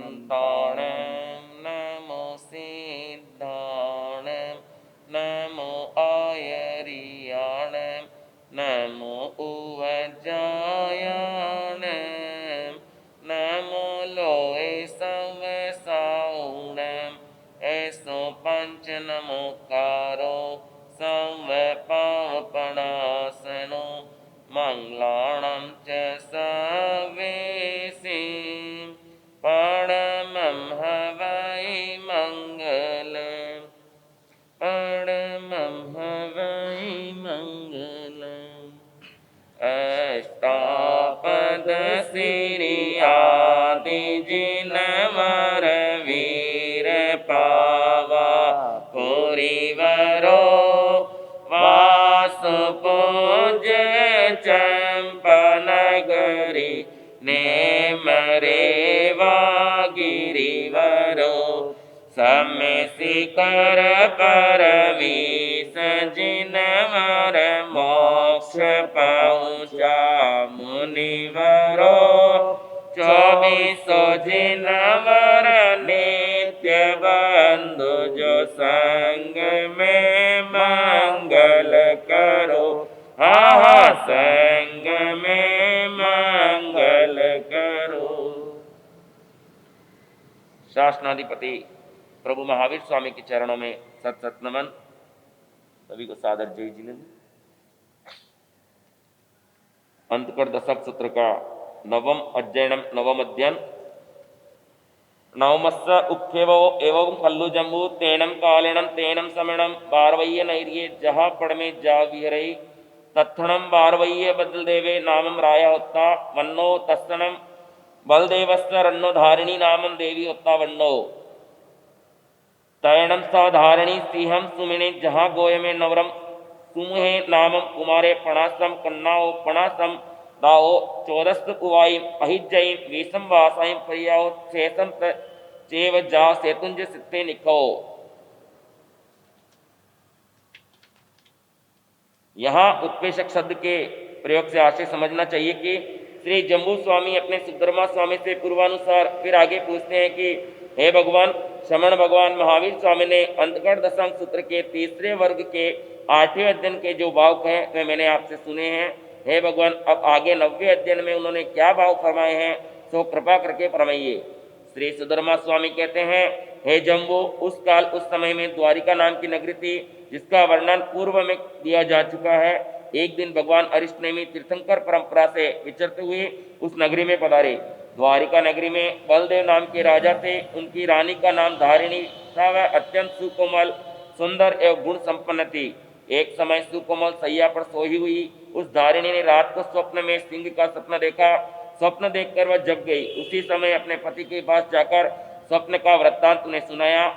संताणं नमो सिद्धाणं नमो आयरियाणं नमो उवजायाणं नमो लोए संवसाऊणं ऐसो पंच नमोकारो संवपावपणासनो मंगलाणं च सवेसिं परमं हवै मङ्गलम् परमं हवै मङ्गलम् अष्टापद सिरि आदि जिनवर वीर पावा पुरीवरो वासु पूज्य चंपनगरी नेम रेवा गिरिवरो समय शिखर परवीस जिनवर मोक्ष पहुँचा मुनिवरो चौबीसो जिनवर नित्य बंधु जो संग में मंगल करो हा संग में मंगल करो। शासनाधिपति प्रभु महावीर स्वामी के चरणों में सत सत नमन। सभी को सादर जय जिनेन्द्र। अंतकर दशक सूत्र का नवम अध्ययन नवमस्स उक्खेवो एवं कल्लु जम्बू तेनम कालेनम तेनम समणम बारवय्य नैर्ये जहा पड़मे जा विहरई तत्थणम बारवय्य बदलदेवे नामम राया होता वन्नो तत्सणम बलदेवस्य रन्नो धारिणी नामम देवी होता वन्नो तैणम साधारणी सिंहम सुमिने जहाँ गोय में नवरम सुमुहे नामम कुमारे पणासम कन्नाओ पणासम दाओ चौदस्त कुवाई अहिजयी वीसम वासाई परियाओ शेषम चेव जा सेतुंज सित्ते निको। यहाँ उत्प्रेषक शब्द के प्रयोग से आशय समझना चाहिए कि श्री जम्बू स्वामी अपने सुधर्मा स्वामी से पूर्वानुसार फिर आगे पूछते हैं कि हे भगवान श्रमण भगवान महावीर स्वामी ने अंतकड़ दशांग सूत्र के तीसरे वर्ग के 8वें अध्ययन के जो भाव हैं वे मैंने आपसे सुने हैं। हे भगवान अब आगे 9वें अध्ययन में उन्होंने क्या भाव फरमाए हैं सो कृपा करके फरमाइए। श्री सुधर्मा स्वामी कहते हैं हे जम्बू उस काल उस समय में द्वारिका नाम की नगरी थी जिसका वर्णन पूर्व में दिया जा चुका है। एक दिन भगवान अरिष्टनेमी तीर्थंकर परंपरा से विचरते हुए उस नगरी में पधारे। द्वारिका नगरी में बलदेव नाम के राजा थे। उनकी रानी का नाम धारिणी था। वह अत्यंत सुकोमल सुंदर एवं गुण संपन्न थी। एक समय सुकोमल सैया पर सोई हुई उस धारिणी ने रात को स्वप्न में सिंह का सपना देखा। स्वप्न देखकर वह जग गई। उसी समय अपने पति के पास जाकर स्वप्न का वृत्तांत उन्हें सुनाया।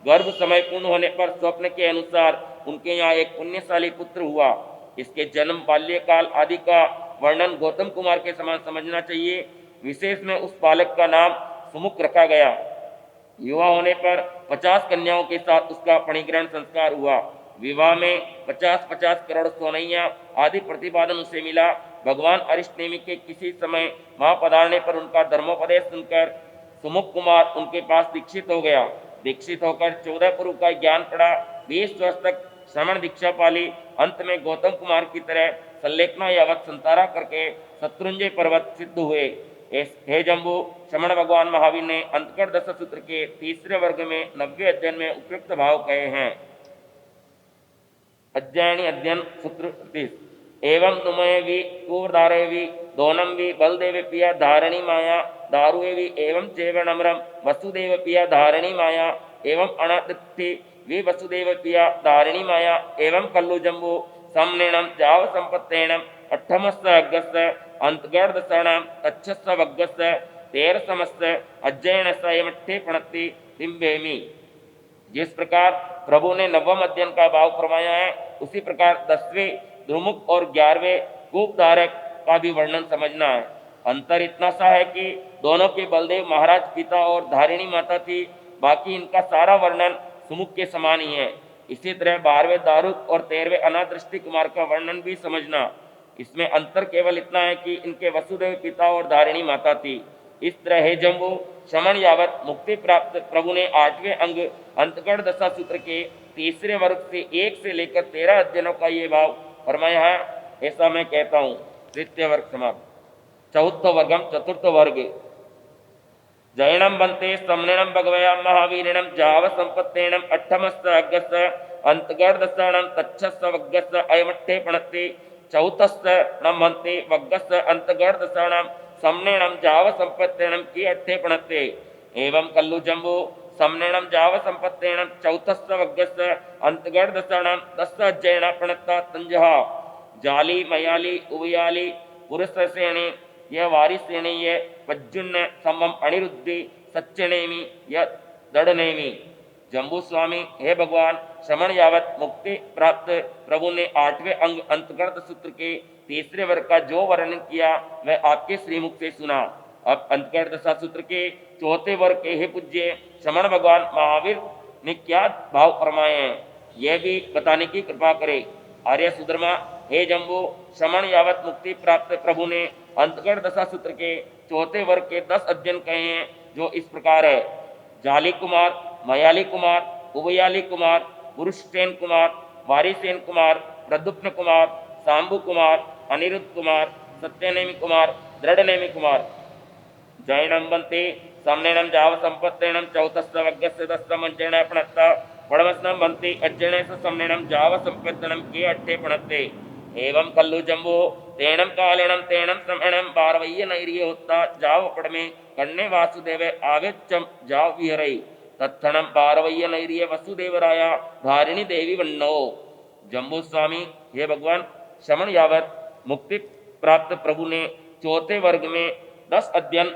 गर्भ समय पूर्ण होने पर स्वप्न के अनुसार उनके यहाँ एक पुण्यशाली पुत्र हुआ। इसके जन्म बाल्यकाल आदि का वर्णन गौतम कुमार के समान समझना चाहिए। विशेष में उस बालक का नाम सुमुख रखा गया। युवा होने पर 50 कन्याओं के साथ उसका फणीग्रहण संस्कार हुआ। विवाह में 50-50 करोड़ सोनैया आदि प्रतिपादन उसे मिला। भगवान अरिष्टनेमी के किसी समय वहां पधारने पर उनका धर्मोपदेश सुनकर सुमुख कुमार उनके पास दीक्षित हो गया। दीक्षित होकर 14 पुरु का ज्ञान पढ़ा। 20 वर्ष तक श्रमण दीक्षा पाली। अंत में गौतम कुमार की तरह संलेखना यावत संतारा करके शत्रुंजय पर्वत सिद्ध हुए। हे जम्बू श्रमण भगवान महावीर ने अंतकड़ दश सूत्र के तीसरे वर्ग में 9वें अध्ययन में उपयुक्त भाव कहे हैं। अध्ययनी अध्ययन सूत्र 30 एवं तुम्हें भी पूर्वधारे भी दोनम भी बलदेव पिया धारणी माया दारुए भी एवं चैव नम्रम वसुदेव पिया धारणी माया एवं अनतिथि वि वसुदेव पिया धारिणी माया एवं कल्लु जम्बू सम्नेणम जाव संपत्तेणम अट्ठमस्य अग्गस्य अंतगढ़ दशणम अच्छस्य वग्गस्य 13समस्य अध्ययनस्य एवट्ठे पणत्ति तिम्बेमी। जिस प्रकार प्रभु ने 9वें अध्ययन का भाव फरमाया है उसी प्रकार 10वें द्रुमुख और 11वें कूपधारक का भी वर्णन समझना है। अंतर इतना सा है कि दोनों के बलदेव महाराज पिता और धारिणी माता थी। बाकी इनका सारा वर्णन सुमुख के समान ही है। इसी तरह 12वें दारुक और 13वें अनादृष्टि कुमार का वर्णन भी समझना। इसमें अंतर केवल इतना है कि इनके वसुदेव पिता और धारिणी माता थी। इस तरह हे जम्बू श्रमण यावत मुक्ति प्राप्त प्रभु ने 8वें अंग अंतगढ़ दशा सूत्र के तीसरे वर्ग से 1 से लेकर 13 अध्ययनों का ये भाव फरमाया है। ऐसा मैं कहता हूँ। तृतीय वर्ग समाप्त। चौथ वर्गम चतुर्थ वर्ग जैनम बनते समनेणम भगवया महावीरणम जाव संपत्तेणम अट्ठमस्त अग्गस्त अंतगढ़ दशाणम तच्छस्त वग्गस्त अयमट्ठे पणत्ते चौथस्त नमन्ते वग्गस्त अंतगढ़ दशाणम समनेणम जाव संपत्तेणम की अट्ठे पणत्ते एवं कल्लु जम्बू समनेणम जाव संपत्तेणम चौथस्त वग्गस्त अंतगढ़ दशाणम दस्त अज्जैन पणत्ता तंजहा जाली मयाली उवयाली पुरुषसेने यह वारिसेने यह पज्जुन्न समम अनिरुद्धि सच्चनेमी यह दड़नेमी। जम्बू स्वामी हे भगवान श्रमण यावत मुक्ति प्राप्त प्रभु ने 8वें अंग अंतगढ़ सूत्र के तीसरे वर्ग का जो वर्णन किया वह आपके श्रीमुख से सुना। अब अंतगढ़ दशा सूत्र के चौथे वर्ग के हे पूज्य श्रमण भगवान महावीर ने क्या भाव फरमाए हैं यह भी बताने की कृपा करे। आर्य सुधर्मा हे जम्बू श्रमण यावत मुक्ति प्राप्त प्रभु ने अंतगढ़ दशा सूत्र के चौथे वर्ग के 10 अध्ययन कहे हैं जो इस प्रकार है। जाली कुमार, मयाली कुमार, उभयाली कुमार, पुरुषसेन कुमार, वारिसेन कुमार, प्रदुप्न कुमार, सांबु कुमार, अनिरुद्ध कुमार, सत्यनेमी कुमार, दृढ़नेमी कुमार। जैनम बनते समनेणम जाव संपत्तेणम चौथस्थ वग्गस्य दस्तम अंजन पणत्ता पड़मस्नम बनते अज्जने समनेणम जाव संपत्तेणम के अट्ठे पणत्ते एवं कल्लु जम्बो तेणम कालेणम तेणम समणम बारवय्य नैर्य होता जाव पड़मे कन्ने वासुदेव आवेच्चम जाव विहरई तत्थणम बारवय्य नैर्य वसुदेवराया धारिणी देवी वन्नो। जम्बू स्वामी हे भगवान श्रमण यावत मुक्ति प्राप्त प्रभु ने चौथे वर्ग में 10 अध्ययन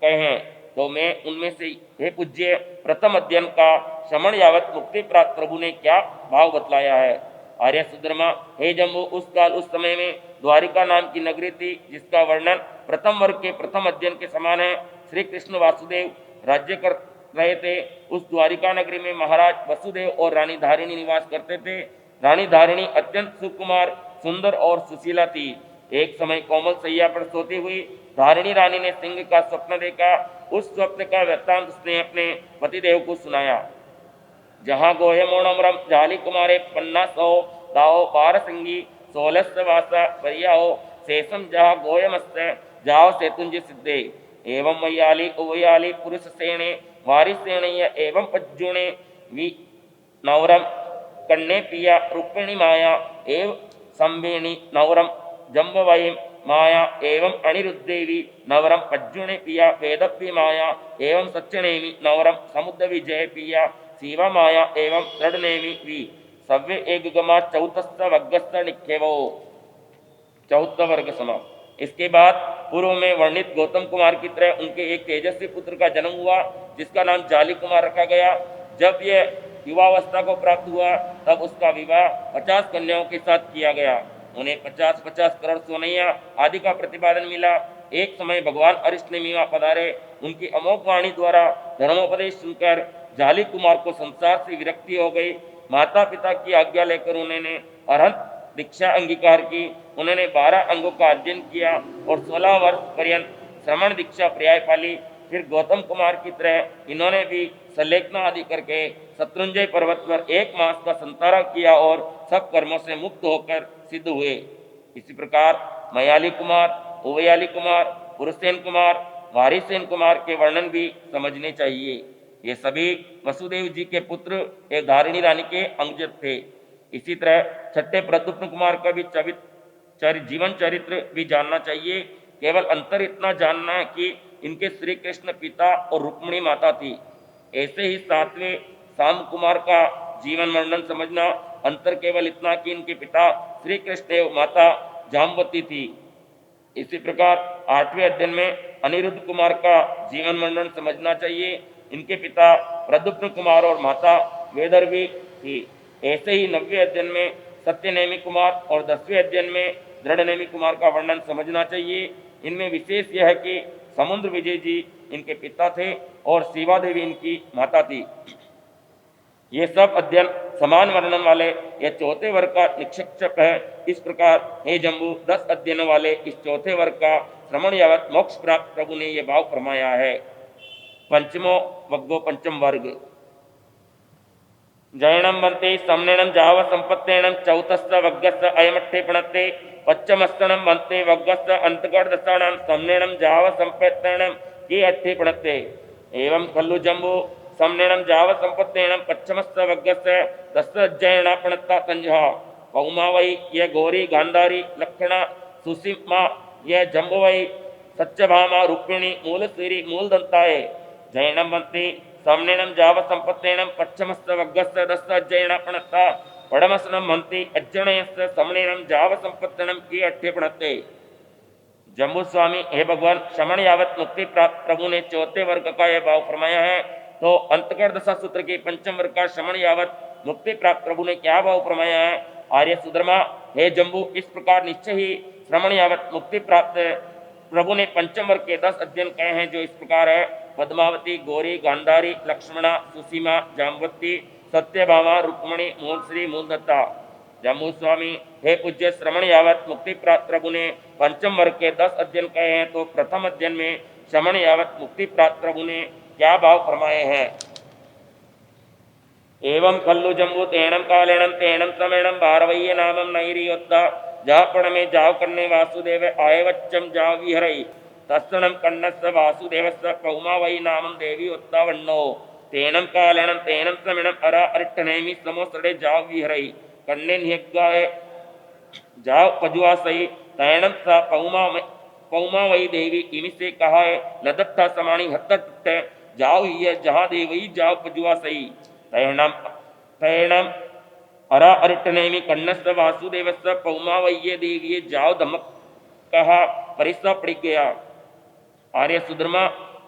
कहे हैं तो मैं उनमें से हे पूज्य प्रथम अध्ययन का श्रमण यावत मुक्ति प्राप्त प्रभु ने क्या भाव बतलाया है। आर्य सुधर्मा हे जम्बू उस काल उस समय में द्वारिका नाम की नगरी थी जिसका वर्णन प्रथम वर्ग के प्रथम अध्ययन के समान है। श्री कृष्ण वासुदेव राज्य कर रहे थे। उस द्वारिका नगरी में महाराज वसुदेव और रानी धारिणी निवास करते थे। रानी धारिणी अत्यंत सुकुमार सुंदर और सुशीला थी। एक समय कोमल सैया पर सोती हुई धारिणी रानी ने सिंह का स्वप्न देखा। उस स्वप्न का वृत्तांत उसने अपने पतिदेव को सुनाया। जहाँ गोयमोणमरम जाली कुमारे पन्ना सौ दाओ बार सिंगी 16 वासा परियाओ शेषम जहाँ गोयमस्त जाओ सेतुंज सिद्धे एवं मयाली उवयाली पुरुष सेने वारी सेणय एवं पज्जुणे वि नवरम कन्ने पिया रुक्मिणी माया एव संवेणी नवरम जम्बवयी माया एवं अनिरुद्धेवी नवरम पज्जुणे पिया वेदप्पी माया एवं सच्चनेमी नवरम समुद्र विजय पिया शिवा माया एवं दृढ़नेमी वी सव्य एक गमा चौथस्थ वग्गस्थ निक्षेवो। चौथा वर्ग समाप्त। इसके बाद पूर्व में वर्णित गौतम कुमार की तरह उनके एक तेजस्वी पुत्र का जन्म हुआ जिसका नाम जाली कुमार रखा गया। जब यह युवावस्था को प्राप्त हुआ तब उसका विवाह 50 कन्याओं के साथ किया गया। उन्हें 50-50 करोड़ सोनैया आदि का प्रतिपादन मिला। एक समय भगवान अरिष्ट ने मीवा पधारे। उनकी अमोघ वाणी द्वारा धर्मोपदेश सुनकर जाली कुमार को संसार से विरक्ति हो गई। माता पिता की आज्ञा लेकर उन्होंने अरहंत दीक्षा अंगीकार की। उन्होंने 12 अंगों का अध्ययन किया और 16 वर्ष पर्यंत श्रमण दीक्षा पर्याय पाली। फिर गौतम कुमार की तरह इन्होंने भी संलेखना आदि करके शत्रुंजय पर्वत पर 1 मास का संतारा किया और सब कर्मों से मुक्त होकर सिद्ध हुए। इसी प्रकार मयाली कुमार, उवयाली कुमार, पुरुषसेन कुमार, वारिसेन कुमार के वर्णन भी समझने चाहिए। ये सभी वसुदेव जी के पुत्र एक धारिणी रानी के अंगज थे। इसी तरह छठे प्रद्युम्न कुमार का भी जीवन चरित्र भी जानना चाहिए। केवल अंतर इतना जानना है कि इनके श्री कृष्ण पिता और रुक्मिणी माता थी। ऐसे ही 7वें शाम कुमार का जीवन वर्णन समझना। अंतर केवल इतना कि इनके पिता श्री कृष्ण एवं माता जामवती थी। इसी प्रकार 8वें अध्ययन में अनिरुद्ध कुमार का जीवन वर्णन समझना चाहिए। इनके पिता प्रद्युम्न कुमार और माता वेदर्भी थी। ऐसे ही 9वें अध्ययन में सत्यनेमी कुमार और 10वें अध्ययन में दृढ़नेमी कुमार का वर्णन समझना चाहिए। इनमें विशेष यह है कि समुद्र विजय जी इनके पिता थे और शिवा देवी इनकी माता थी। ये सब अध्ययन समान वर्णन वाले यह चौथे वर्ग का निक्षेप है। इस प्रकार हे जम्बू 10 अध्ययनों वाले इस चौथे वर्ग का श्रवण यावत मोक्ष प्राप्त प्रभु ने यह भाव फरमाया है। पंचमो वग्गो पंचम वर्ग जैनम बनते समनेणम जाव संपत्तेणम चौतस्थ वग्गस्थ अयमठे पणते पच्चमस्तनम बनते वग्गस्थ अंतगढ़ दशाणाम समनेणम जाव संपत्तेणम ये अठे पणते एवं खल्लु जम्बू समनेणम जाव संपत्तेणम पच्चमस्थ वग्गस्थ दशजैन पणता संजहा पौमा वै ये गौरी गांधारी लक्षणा सुसीमा ये जम्बो वै सत्यभामा रुक्मिणी मूलश्री मूलदंताए जैनम बनते समनेणम जाव संपत्तेणम पच्चमस्थ वग्गस्थ दशजैन पणता पड़मसनम मंती अज्जणयस्थ समनेणम जाव संपत्तेणम की अठे पणते। जम्बू स्वामी हे भगवान श्रमण यावत मुक्ति प्राप्त प्रभु ने चौथे वर्ग का यह भाव फरमाया है। तो अंतकर्ण दशा सूत्र के पंचम वर्ग का श्रमण यावत मुक्ति प्राप्त प्रभु ने क्या भाव फरमाया है। आर्य सुधर्मा हे जम्बू इस प्रकार निश्चय ही श्रमण यावत मुक्ति प्राप्त प्रभु ने पंचम वर्ग के 10 अध्ययन कहे हैं जो इस प्रकार है। पद्मावती गौरी गांधारी लक्ष्मणा सुसीमा जाम्बवती सत्यभामा रुक्मणी मूलश्री मूलदत्ता। जम्बू स्वामी हे पूज्य श्रवण यावत मुक्ति प्राप्त प्रभु ने पंचम वर्ग के 10 अध्ययन कहे हैं। तो प्रथम अध्ययन में श्रवण यावत मुक्ति प्राप्त प्रभु ने क्या भाव फरमाए हैं। एवं खल्लु जम्बू तेणम कालेणम तेणम समेणम भारवय्य नामम नैरियोत्ता जापण में जाव करने वासुदेव आयवच्चम जाव विहरई तत्सणम कन्नस्य वासुदेवस्य पौमा वै नामम देवी उत्ता वन्नो तेणम कालेणम तेणम समेणम अरा अरिट्ठनेमि समोसड़े जाव विहरई कन्ने निहगाए जाव पजुआ सही तैणम सा पौमा वही देवी इमी से कहा है लदत्था समाणी हत्त जाव ही जहा देवी जाव पजुआ सही तैणम अरा अरिटनेमि कन्नस्य वासुदेवस्य पौमा वही देवी जाव धमक कहा परिसा पड़ गया। आर्य सुधर्मा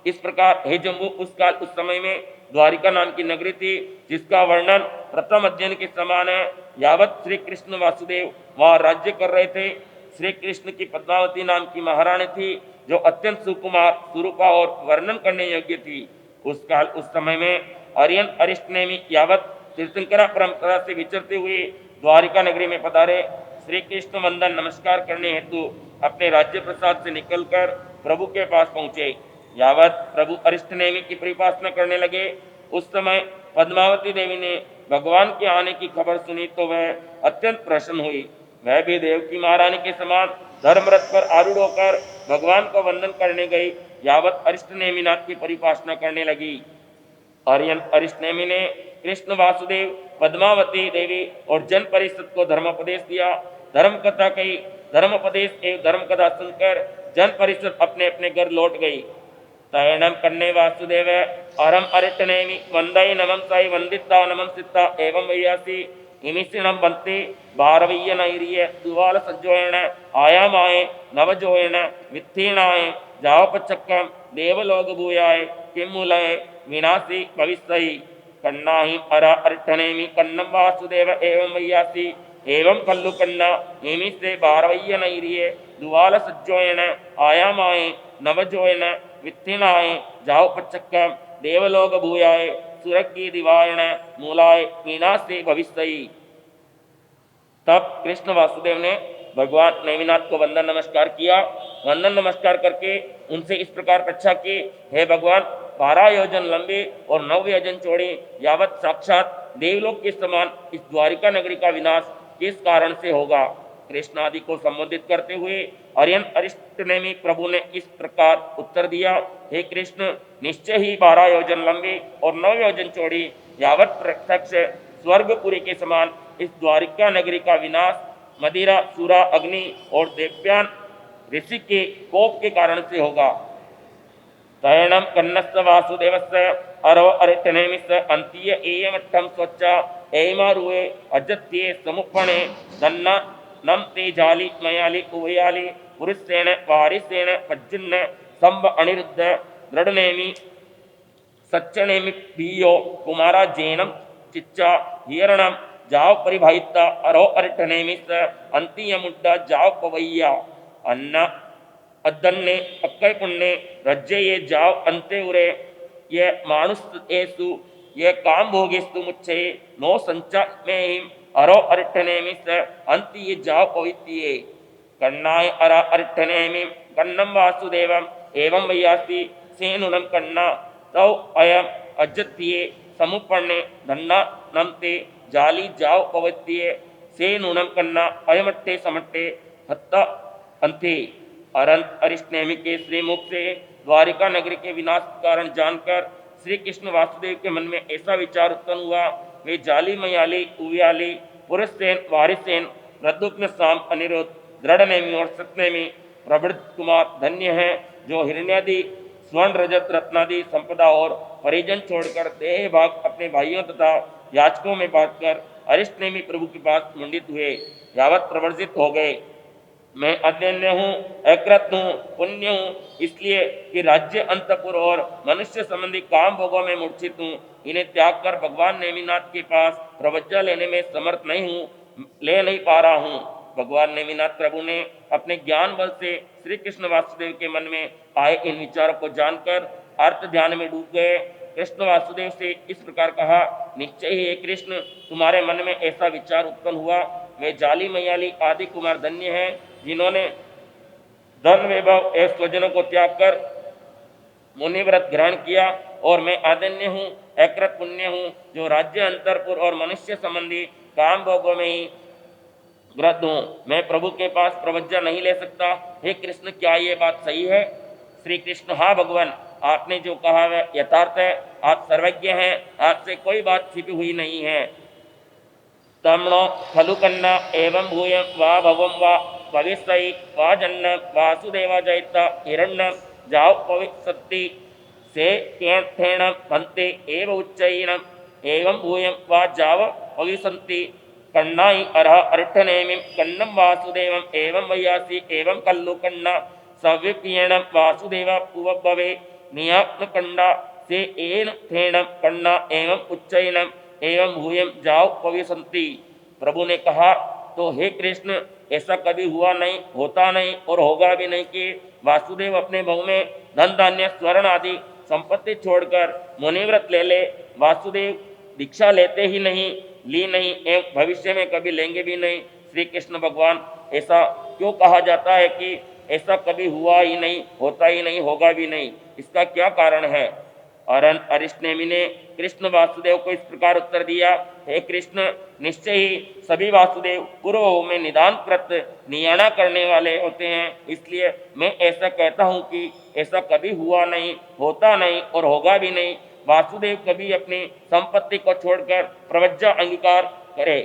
इस प्रकार हे जम्बू उस काल उस समय में द्वारिका नाम की नगरी थी जिसका वर्णन प्रथम अध्ययन के समान है। यावत श्री कृष्ण वासुदेव वहां राज्य कर रहे थे। श्री कृष्ण की पद्मावती नाम की महारानी थी जो अत्यंत सुकुमार सुरूपा और वर्णन करने योग्य थी। उस काल उस समय में आर्यन अरिष्ट नेमि यावत तीर्थंकरा परंपरा से विचरते हुए द्वारिका नगरी में पधारे। श्री कृष्ण वंदन नमस्कार करने हेतु अपने राज्य प्रसाद से निकलकर प्रभु के पास पहुंचे। यावत प्रभु अरिष्ट नेमि की परिपासना करने लगे उस समय पद्मावती देवी ने भगवान के आने की खबर सुनी तो वह अत्यंत प्रसन्न हुई। वह भी देव की महारानी के समान धर्मरथ पर आरूढ़ होकर भगवान को वंदन करने गई। यावत अरिष्ट नेमिनाथ की परिपासना करने लगी। आर्यन अरिष्ट नेमि ने कृष्ण वासुदेव पद्मावती देवी और जन परिषद को धर्मोपदेश दिया। धर्म कथा कही। धर्मोपदेश एवं धर्म कथा सुनकर जन परिषद अपने अपने घर लौट गई। तैणम कन्ने वासुदेव अरम अरिटनेमि वंदई नमम साई वंदिता नमम सिता एवं वैयासी इमिसिणम बनते भारवय्य नैरिय दुवाल सज्जोयण आयामाए नवजोयण वित्तीर्णाए जावपचक्कम देवलोक भूयाय किमूलय विनाशी भविष्यहि कन्नाहि अरा अरिठनेमि कन्नम वासुदेव एवं वैयासी एवं कल्लु कन्ना इमि से भारवय्य नैरिय दुवाल सज्जोयण आयामाए नवजोयण वित्तीर्णाए जावपचक्कम देवलोक भूयाय सुरक्षी दिवायण मूलाय विनाशी भविष्यहि। तब कृष्ण वासुदेव ने भगवान नेमिनाथ को वंदन नमस्कार किया। वंदन नमस्कार करके उनसे इस प्रकार परीक्षा की, हे भगवान 12 योजन लंबी और 9 योजन चौड़ी यावत साक्षात देवलोक के समान इस द्वारिका नगरी का विनाश किस कारण से होगा। कृष्ण आदि को संबोधित करते हुए आर्यन अरिष्ट नेमि प्रभु ने इस प्रकार उत्तर दिया, हे कृष्ण निश्चय ही 12 योजन लंबी और 9 योजन चौड़ी यावत प्रत्यक्ष स्वर्गपुरी के समान इस द्वारिका नगरी का विनाश मदिरा सूरा अग्नि और देव्यान ऋषि के कोप के कारण से होगा। तैणम कन्नस्य वासुदेवस्य अरो अरिटनेमिस्य अंतीय एयमठम स्वच्चा एमारुए अजत्ये समुपणे दन्ना नम ते जाली मयाली उभयाली पुरुषेण वारिसेण पज्जुन्न संभ अनिरुद्ध दृढ़नेमि सच्चनेमि पीयो कुमारा जैनम चिच्चा हिरणम जाव परिभाइता अरो अरिटनेमिस अंतियमुड्डा जाव पवैया अन्न अदन्ने अक्कई पुण्य रज्जे ये जाव अंते उरे ये मानुस एसु ये काम भोगेस्तु मुच्छे नो संचा में अरो अरिटनेमिस अंति ये जाव पवित्ये कन्नाय अरा अरिटनेमि कन्नम वासुदेवम एवं वैयासी सेनुनम कन्ना तौ अयम अजत्ये समुपन्ने धन्ना नमते जाली जाओ पवत्ये सेनुनम कन्ना अयमट्टे समट्टे हत्ता अंते। अरंत अरिष्टनेमि के श्रीमुख से द्वारिका नगरी के विनाश कारण जानकर श्री कृष्ण वासुदेव के मन में ऐसा विचार उत्पन्न हुआ, वे जाली मयाली उव्याली पुरुषसेन वारिसेन प्रद्युम्न साम अनिरुद्ध दृढ़नेमि और सत्यनेमि प्रवृद्ध कुमार धन्य हैं, जो हिरण्यादि स्वर्ण रजत रत्नादि संपदा और परिजन छोड़कर देह भाग अपने भाइयों तथा याचकों में बांटकर अरिष्टनेमि प्रभु के पास मुंडित हुए यावत प्रवर्जित हो गए। मैं अध्यन्य हूँ, अकृत हूँ, पुण्य हूँ, इसलिए कि राज्य अंतपुर और मनुष्य संबंधी काम भोगों में मूर्छित हूँ। इन्हें त्याग कर भगवान नेमिनाथ के पास प्रवज्जा लेने में समर्थ नहीं हूँ, ले नहीं पा रहा हूँ। भगवान नेमिनाथ प्रभु ने अपने ज्ञान बल से श्री कृष्ण वासुदेव के मन में आए इन विचारों को जानकर अर्थ ध्यान में डूब गए। कृष्ण वासुदेव से इस प्रकार कहा, निश्चय ही हे कृष्ण, तुम्हारे मन में ऐसा विचार उत्पन्न हुआ, वे जाली मयाली आदि कुमार धन्य हैं, जिन्होंने धन वैभव एवं स्वजनों को त्याग कर मुनिव्रत ग्रहण किया, और मैं आदन्य हूँ, अकृत पुण्य हूँ, जो राज्य अंतरपुर और मनुष्य संबंधी काम भोगों में ही ग्रद्ध हूँ। मैं प्रभु के पास प्रवज्जा नहीं ले सकता। हे कृष्ण, क्या ये बात सही है? श्री कृष्ण, हाँ भगवान, आपने जो कहा वह यथार्थ है। आप सर्वज्ञ हैं, आपसे कोई बात छिपी हुई नहीं है। तमणो खलु कन्ना एवं भूयं वा भवं वा भविष्यति वा जन्न वासुदेवा जयता हिरण्य जाओ भविष्यति से केर्थेन भन्ते एव उच्चैन एवं भूयं वा जाव भविष्यन्ति कन्नाई अरह अर्थनेमिं कन्नम वासुदेवम एवं वैयासी एवं कल्लु कन्ना सव्यपीयण वासुदेवा पुवभवे नियात्म कन्ना से एन थेन कन्ना एवं उच्चैनम एवं भूयम जाओ भविष्यन्ति। प्रभु ने कहा, तो हे कृष्ण, ऐसा कभी हुआ नहीं, होता नहीं और होगा भी नहीं कि वासुदेव अपने भाव में धन धान्य स्वर्ण आदि संपत्ति छोड़कर मुनिव्रत ले ले। वासुदेव दीक्षा लेते ही नहीं, ली नहीं एवं भविष्य में कभी लेंगे भी नहीं। श्री कृष्ण भगवान, ऐसा क्यों कहा जाता है कि ऐसा कभी हुआ ही नहीं, होता ही नहीं, होगा भी नहीं? इसका क्या कारण है? अरंत अरिष्टनेमि ने कृष्ण वासुदेव को इस प्रकार उत्तर दिया, हे कृष्ण, निश्चय ही सभी वासुदेव पूर्व में निदान कृत नियाणा करने वाले होते हैं, इसलिए मैं ऐसा कहता हूँ कि ऐसा कभी हुआ नहीं, होता नहीं और होगा भी नहीं। वासुदेव कभी अपनी संपत्ति को छोड़कर प्रवज्जा अंगीकार करे।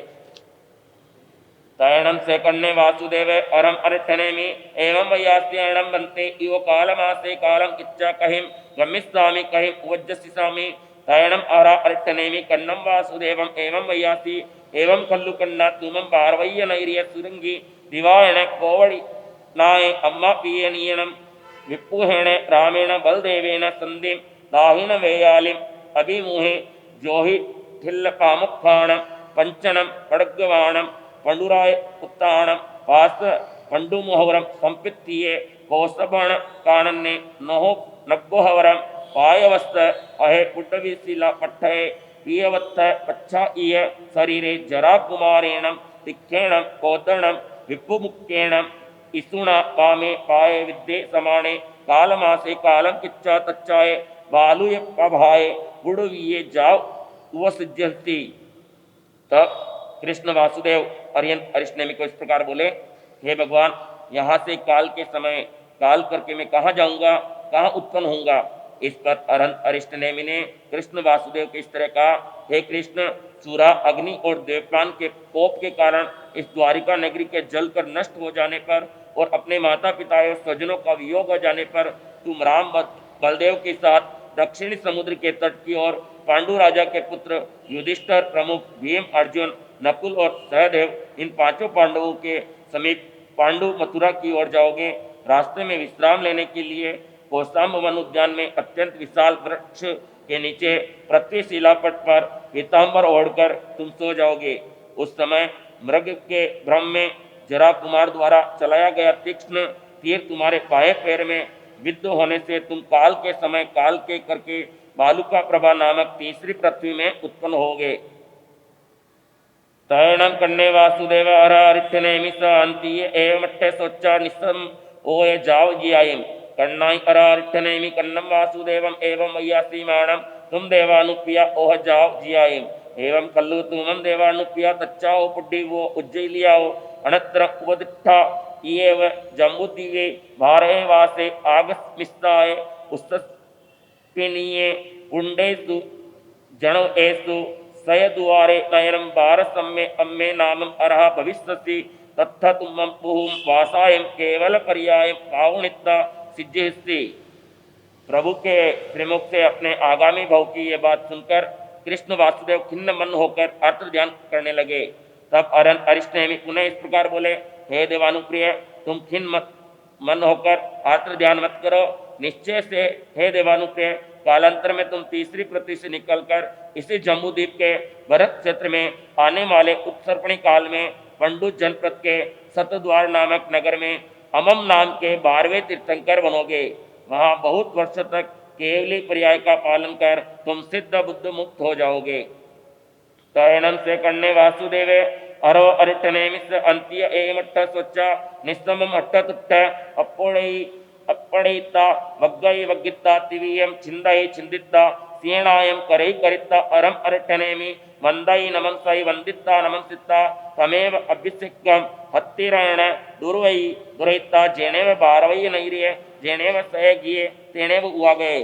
तयणम से कन्ने वासुदेव अरम अर्थनेमि एवं वैयास्यणम बनते इव कालमासे कालम इच्छा कहिम गमिस्वामी कहिम उवज्जसिसामी तयणम अरा अर्थनेमि कन्नम वासुदेवम एवं वैयासी एवं कल्लु कन्ना तुमं पार्वय्य नैर्य सुरंगी दिवायण कोवड़ी नाय अम्मा पियनीयनम विपुहेण रामेण बलदेवेन संधिम दाहिन वेयालिम अभिमुहे जोहि ठिल्ल कामुखाणम पंचनम खड्गवाणम पंडुराय उत्ताणम पास पंडुमोहवरम संपित्तिये कौस्तभण कानन्ने नहो नग्गोहवरम पायवस्त अहे पुट्टविशिला पट्टये पियवत्थ पच्छा इय शरीरे जरा कुमारेण तिक्षेण कौदणम विपुमुख्येण इसुणा कामे पाये विद्ये समाणे कालमासे कालम किच्चा तच्चाए बालुय प्रभाए गुड़विये जाओ उपसिद्ध्यन्ति। तब कृष्ण वासुदेव अरियंत अरिष्टनेमि को इस प्रकार बोले, हे भगवान, यहाँ से काल के समय काल करके मैं कहाँ जाऊँगा, कहाँ उत्पन्न होऊंगा? इस पर अरंत अरिष्टनेमि ने कृष्ण वासुदेव को इस तरह कहा, हे कृष्ण, सूरा अग्नि और देवपान के कोप के कारण इस द्वारिका नगरी के जल कर नष्ट हो जाने पर और अपने माता पिता और स्वजनों का वियोग हो जाने पर तुम राम बलदेव के साथ दक्षिणी समुद्र के तट की ओर पांडु राजा के पुत्र युधिष्ठिर प्रमुख भीम अर्जुन नकुल और सहदेव इन पांचों पांडवों के समीप पांडु मथुरा की ओर जाओगे। रास्ते में विश्राम लेने के लिए कौशाम्ब वन उद्यान में अत्यंत विशाल वृक्ष के नीचे पृथ्वी शिलापट पर पीताम्बर ओढ़कर तुम सो जाओगे। उस समय मृग के भ्रम में जरा कुमार द्वारा चलाया गया तीक्ष्ण तीर तुम्हारे बाएं पैर में विद्ध होने से तुम काल के समय काल के करके बालुका प्रभा नामक तीसरी पृथ्वी में उत्पन्न होगे। तैणम कन्ने वासुदेव अरिष्टनेमि शांति एवं सोच्चा निस्सम ओय जाव जियायम कन्नाई अरारिठनेमि कन्नम वासुदेवम एवं मय्यासीमाणम तुम देवानुप्रिया ओह जाव जियायम एवं कल्लु तुमम देवानुप्रिया तच्चाओ पुड्डी वो उज्जैलियाओ अनत्र उपदिष्ठा इएव जम्बुद्वीपे भारे वासे आगस्मिस्ताय उस्तस्पिनीये पुण्डेषु जनो एषु सयद्वारे नयनं भारसम्मे अम्मे नामम अर्ह भविष्यसि तत्थ तुमं पुहुम वासायम केवल पर्याय पावनिता सिद्धिस्ति। प्रभु के श्रीमुख से अपने आगामी भाव की ये बात सुनकर कृष्ण वासुदेव खिन्न मन होकर अर्थ ध्यान करने लगे। तब अरिष्टनेमि पुनः इस प्रकार बोले, हे देवानुप्रिय, तुम खिन्न मत मन होकर अर्थ ध्यान मत करो। निश्चय से हे देवानुप्रिय, कालांतर में तुम तीसरी पृथ्वी से निकलकर इसी जम्बूद्वीप के भरत क्षेत्र में आने वाले उत्सर्पणी काल में पंडु जनपद के सतद्वार नामक नगर में अमम नाम के 12वें तीर्थंकर बनोगे। वहाँ बहुत वर्षों तक केवली पर्याय का पालन कर तुम सिद्ध बुद्ध मुक्त हो जाओगे। तयनम से कन्ने वासुदेवे अरो अरिटनेमिस अंत्य एमट्ठ स्वच्छ निस्तमम अट्ठ तुट्ठ अप्पणिता वग्गई वग्गिता तिवीयम छिंदई छिंदिता सीणायम करई करिता अरम अरिटनेमि वंदई नमंसई वंदिता नमंसिता तमेव अभिषेकम हत्तिरण दुर्वई दुरहिता जेनेव बारवई नैरिय जेनेव सह गिये तेनेव उआ गए।